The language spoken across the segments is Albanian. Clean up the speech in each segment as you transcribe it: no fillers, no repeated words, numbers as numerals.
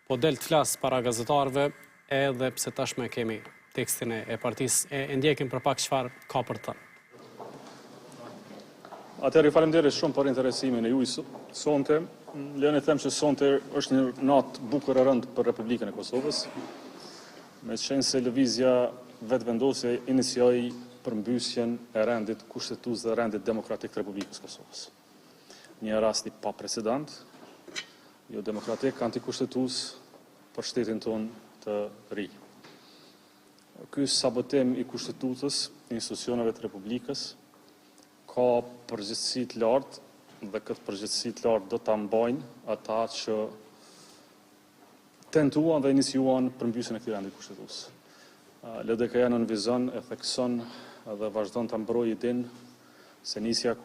po del të flas para gazetarëve edhe pse tashmë kemi tekstin e partisë e ndjekim për pak çfarë ka për të thënë. Atëherë faleminderit shumë për interesimin e juaj sonte. Lëni të them që sonte është një natë bukur e rëndë për Republikën e Kosovës. Me qenë se lëvizja vetëvendosje inicioi përmbysjen e rendit kushtetues dhe rendit demokratik të Republikës Kosovës. Një rast i paprecedent, jo demokratik, antikushtetues për shtetin tonë të ri. Ky sabotim i kushtetutës, institucioneve të Republikës, ka përgjegjësi të lartë dhe këtë përgjegjësi të lartë do ta mbajnë ata që tentuan dhe iniciuan përmbysjen e këtij rendi kushtetues. LDK-ja nënvizon, e thekson dhe vazhdon të mbrojë idenë se nisja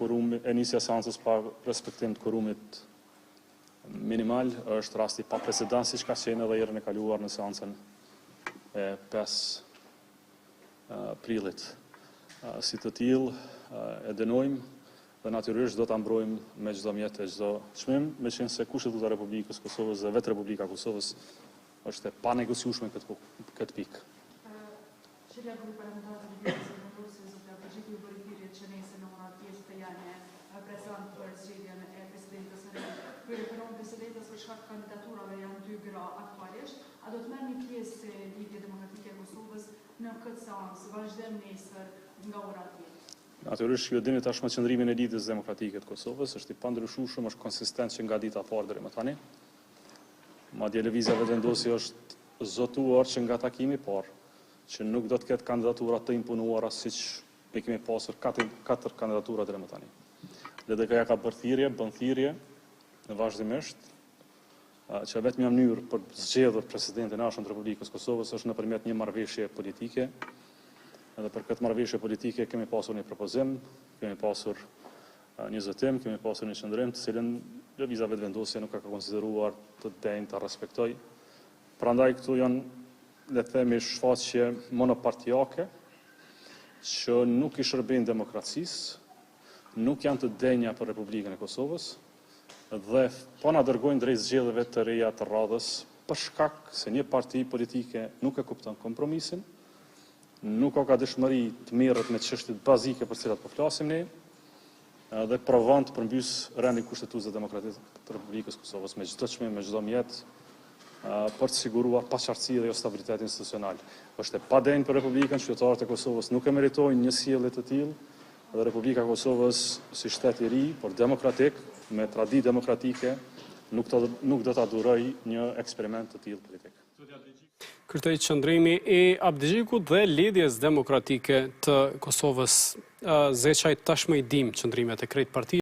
seancës pa respektim të quorumit minimal është rasti pa precedent siç ka qenë edhe herën e kaluar në seancën e 5 prillit. Si të tillë e dënojmë dhe natyrisht do ta mbrojmë me çdo mjet e çdo çmim, meqenëse se Kushtetuta e Republikës Kosovës dhe vetë Republika e Kosovës është e panegociueshme këtë pikë. Shërja grupë parlamentarë të Lëvizjes Vendosjes do të përgjigjë vërtetërisht që nëse në ona pjesë të janë prezant për zgjedhjen e presidentës së ri. Për referendum presidentës për shkak të kandidaturave janë 2 gra aktualisht, a do të merrni pjesë Lidhja Demokratike e Kosovës në këtë seancë vazhdim nesër nga ora 10? Natyrisht ju dini tashmë qëndrimin e Lidhjes Demokratike të Kosovës është i pandryshueshëm, është konsistent që nga dita e parë deri më tani. Madje lëvizja vetëvendosje është zotuar që nga takimi i parë që nuk do të ketë kandidatura të imponuara siç e kemi pasur 4 kandidatura deri më tani. LDK-ja ka bën thirrje në vazhdimisht që vetëm një mënyrë për zgjedhur presidentin e ardhshëm të Republikës Kosovës është nëpërmjet një marrëveshje politike. Edhe për këtë marrëveshje politike kemi pasur një propozim, kemi pasur një zotim, kemi pasur një qëndrim të cilën lëvizja vetëvendosje nuk ka konsideruar të denjë ta respektoj. Prandaj këtu janë, le të themi, shfaqje monopartiake që nuk i shërbejnë demokracisë, nuk janë të denja për Republikën e Kosovës dhe po na dërgojnë drejt zgjedhjeve të reja të radhës për shkak se një parti politike nuk e kupton kompromisin, nuk ka dëshmëri të merret me çështjet bazike për cilat po flasim ne, dhe provon të përmbys rendin kushtetues dhe demokratik të Republikës Kosovës me çdo çmim, me çdo mjet për të siguruar paqartësi dhe stabilitet institucional. Është e padenjë për Republikën, qytetarët e Kosovës nuk e meritojnë një sjellje të tillë dhe Republika e Kosovës si shtet i ri, por demokratik, me traditë demokratike, nuk do ta duroj një eksperiment të tillë politik. Ky qëndrimi i Abdixhikut dhe Lidhjes Demokratike të Kosovës, Zeçaj tashmë i dim qëndrimet e krejt partisë.